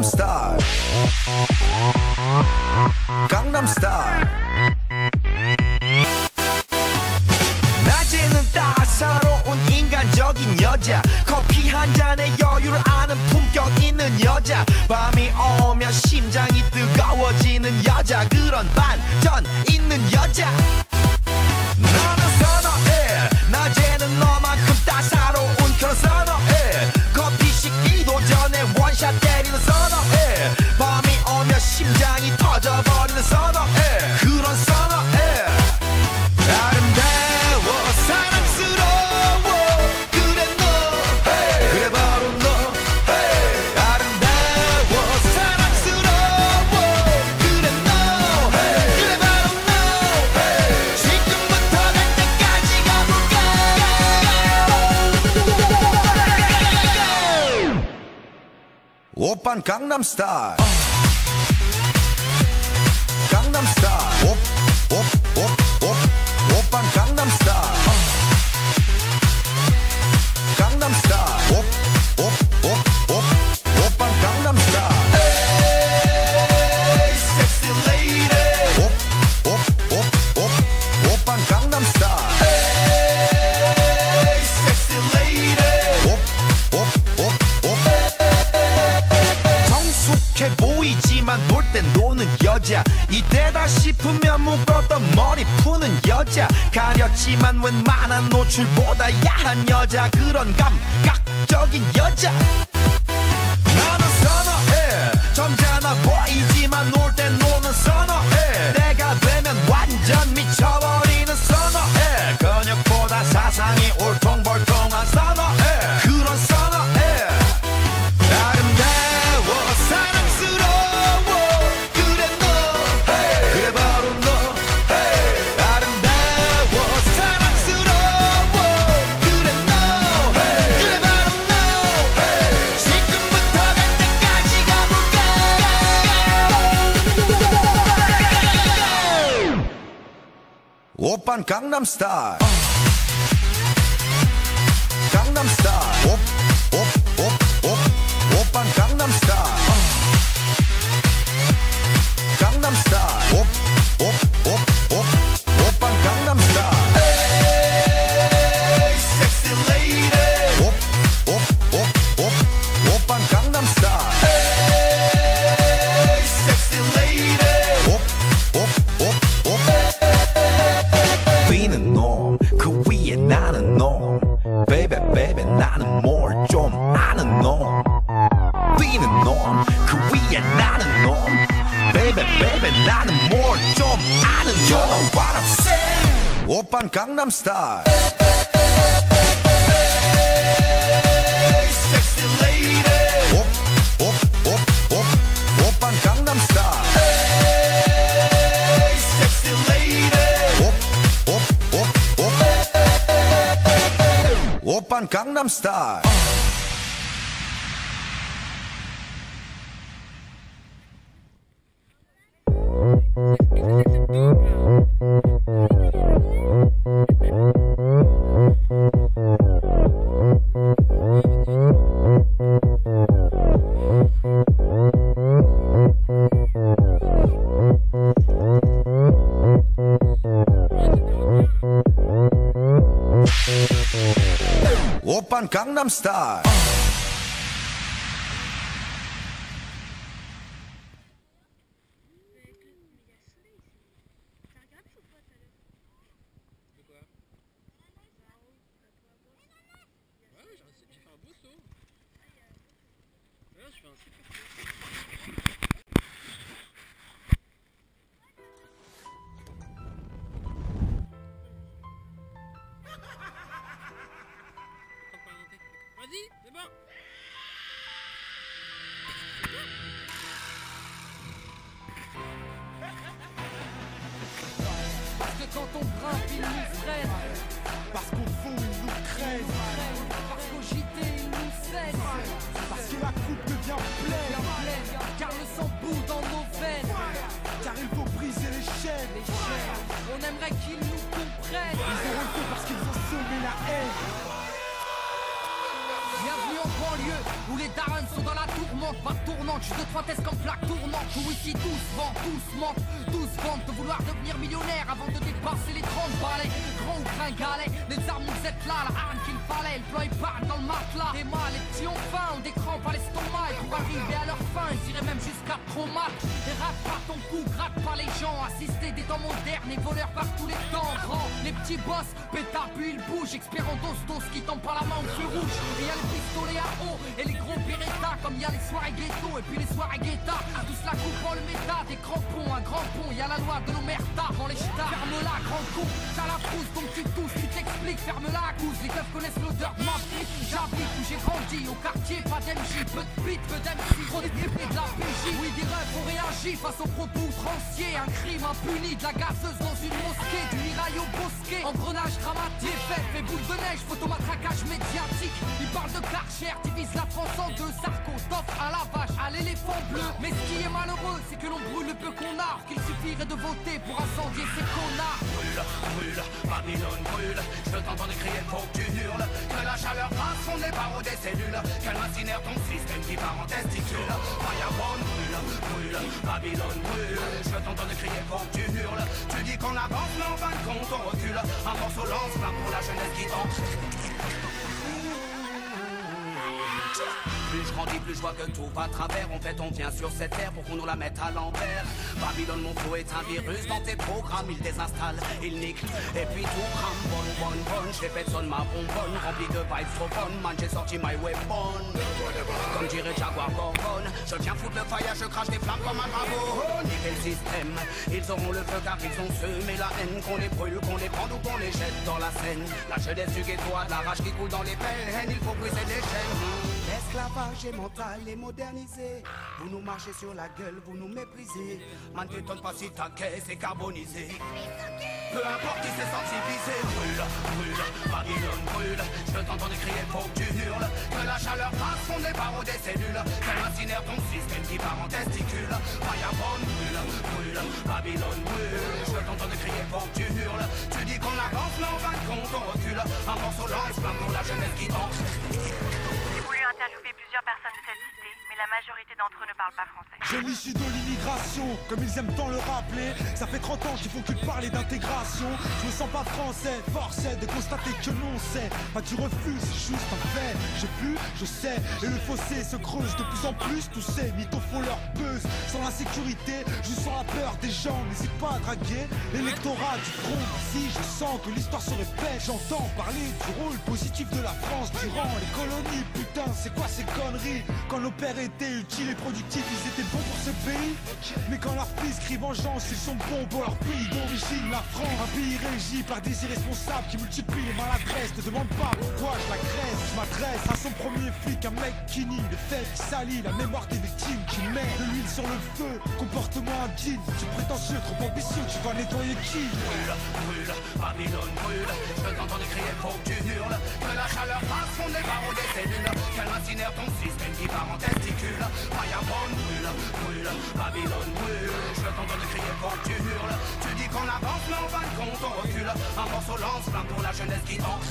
Style. Gangnam Style. 낮에는 따사로운 인간적인 여자, 커피 한 잔에 여유를 아는 품격 있는 여자, 밤이 오면 심장이 뜨거워지는 여자, 그런 반전 있는 여자. 나는 선호해, 낮에는 너만큼 따사로운 그런 선호해, 커피 식기도 전에 원샷 때리는 선호해, 밤이 오면 심장이 터져버리는 선호해, 그런 선호해. 아름다워 사랑스러워 그래 너, hey. 그래 바로 너, hey. 아름다워 사랑스러워 그래 너, hey. 그래 바로 너, hey. 지금부터 갈 때까지 가볼까. 오빤 강남 스타일. 강남 스타일. 오빤 강남 스타일. 강남 스타일. 오빤 강남 스타일. Hey, sexy lady. 오빤 강남 스타일. Hey, sexy lady. 성숙해 보이지만 놀 땐 노는 여자, 이때다 싶으면 묶었던 머리 푸는 여자, 가렸지만 웬만한 노출보다 야한 여자, 그런 감각적인 여자. 나는 선호해, 점잖아 보이지만 놀 땐 노는 선호해, 내가 되면 완전 미쳐버리는 선호해, 근육보다 사상이 울퉁불퉁한 선호해, 그런 선호해. 아름다워 사랑스러워 그래 너, hey. 그래 바로 너, hey. 아름다워 사랑스러워 그래 너, hey. 그래 바로 너, hey. 지금부터 갈 때까지 가볼까. 오빤 강남 스타일. 강남 스타일. 오빤 강남 스타일. 강남 스타일. 오빤 강남 스타일. Hey, sexy lady. 오빤 강남 스타일. Hey, sexy lady. 비는 놈, 그 위에 나는 놈, baby baby 나는 뭘 좀 아는 놈. 비는 놈, 그 위에 나는 놈, baby baby 나는 뭘 좀 아는 놈. You know what I'm saying? 오빤 강남 스타일. Hey, sexy lady. 오빤 강남 스타일. Hey, sexy lady. 오빤 강남 스타일. 오빤 강남 스타일. Vas-y, c'est bon. Parce que quand on grimpe, il nous freine. Parce qu'au fond il nous crève. Parce qu'au JT, il nous cède. Parce que la coupe devient pleine. Car le sang bout dans nos veines. Car il faut briser les chaînes. On aimerait qu'ils nous comprennent. Ils ont refait parce qu'ils ont semé la haine. Bienvenue en banlieue, où les darons sont dans la tourmente, pas tournante, juste de 3 tests comme plaque tournante. Où ici tous vendent, tous mentent, tous vendent de vouloir devenir millionnaire avant de dépasser les 30 balais. Grand ou gringalet, les armes vous êtes là, la arme qu'il fallait, le plan épargne dans le matelas. Des mâles, les petits ont faim, ont des crampes à l'estomac, et pour arriver à leur fin, ils iraient même jusqu'à trop mal. Et rate pas ton cou, gratte pas les gens, assister des temps modernes et voleurs par tous les temps. Grand, les petits boss, pétard puis ils bougent, expérant dos qui tombent par la main au feu rouge. Et y'a les pistolets à eau et les gros Beretta, comme y'a les soirées ghetto et puis les soirées guetta. Tous la coupe en le méta, des crampons, un grand pont, y'a la loi de l'omerta. Dans les ch'tas, ferme-la, grand con, t'as la frousse, donc tu tousses, tu t'expliques, ferme-la, cousse. Les keufs connaissent l'odeur de ma pique, j'habite où j'ai grandi, au quartier, pas d'MJ, peu de beat, peu d'MC, trop d'équipés de la PJ. Oui, des refs ont réagi face aux propos outranciers, un crime impuni, de la gazeuse dans une mosquée, du mirail au bosquet, engrenage dramatique, fait boule de neige, photomatraquage médiatique. Ils parlent de Karcher, divise la France en deux, Sarko, top à la vache, à l'éléphant bleu. Mais ce qui est malheureux, c'est que l'on brûle le peu qu'on a, qu'il suffirait de voter pour incendier ces connards. Brûle, brûle, Babylone brûle. Je t'entends crier, faut que tu hurles. Que la chaleur passe son des barreaux des cellules. Qu'elle incinère ton système qui part en testicule. Fireball brûle, brûle, Babylone brûle. Je t'entends crier, faut que tu hurles. Tu dis qu'on avance, mais en fin de compte on recule. Un morceau lance-flamme pour la jeunesse qui tente. Plus je grandis, plus je vois que tout va à travers. En fait, on vient sur cette terre pour qu'on nous la mette à l'envers. Babylone, mon flow est un virus. Dans tes programmes, il désinstalle, il nique. Et puis tout crame, bonne. Je répète, sonne ma bonbonne. Rempli de vibes trop bonnes, man, j'ai sorti my weapon. Comme dirait Jaguar Gorgon, je viens foutre le fire, je crache des flammes comme un bravo. Niquer le système, ils auront le feu car ils ont semé la haine. Qu'on les brûle, qu'on les prend ou qu'on les jette dans la Seine. La jeunesse du ghetto a de la rage qui coule dans les veines. Il faut briser les chaînes. L'esclavage est mental et modernisé. Vous nous marchez sur la gueule, vous nous méprisez. Man, t'étonne pas si ta caisse est carbonisée. Peu importe qui s'est senti visé. Brûle, brûle, Babylone brûle. Je t'entends crier, faut que tu hurles. Que la chaleur passe son des barreaux des cellules. Qu'elle incinère ton système qui part en testicule. Fireball brûle, brûle, Babylone brûle. Je t'entends crier, faut que tu hurles. Tu dis qu'on avance, mais en fin de compte on recule. Un morceau lance-flamme pour la jeunesse qui tente. Interviewé plusieurs personnes de cette cité, mais la majorité d'entre eux ne parlent pas français. Jeune issu de l'immigration, comme ils aiment tant le rappeler. Ça fait 30 ans qu'ils font que de parler d'intégration. Je me sens pas français, force est de constater que non c'est pas du refus, c'est juste un fait. J'ai vu, je sais, et le fossé se creuse de plus en plus. Tous ces mythos font leur buzz. Sans l'insécurité, je sens la peur des gens. N'hésite pas à draguer l'électorat du front. Si je sens que l'histoire se répète, j'entends parler du rôle positif de la France durant les colonies. Putain, c'est quoi ces conneries? Quand nos pères étaient utiles et productifs, ils étaient bons pour ce pays. Mais quand leurs fils crient vengeance, ils sont bons pour leur pays d'origine, la France. Un pays régi par des irresponsables qui multiplient les maladresses. Ne demande pas pourquoi je l'agresse. Je m'adresse à son premier flic, un mec qui nie les faits, qui salit la mémoire des victimes, qui met de l'huile sur le feu. Comportement indigne, tu prétentieux, trop ambitieux, tu vas nettoyer qui? Brûle, brûle, Babylone brûle. Je t'entends crier, faut que tu hurles. Que la chaleur passe son des barreaux des cellules. Qu'elle incinère ton système qui part en testicule. Fireball brûle, brûle, Babylone brûle. Je t'entends crier, faut que tu hurles. Tu dis qu'on avance, mais en fin de compte on recule. Un morceau lance-flamme pour la jeunesse qui tente.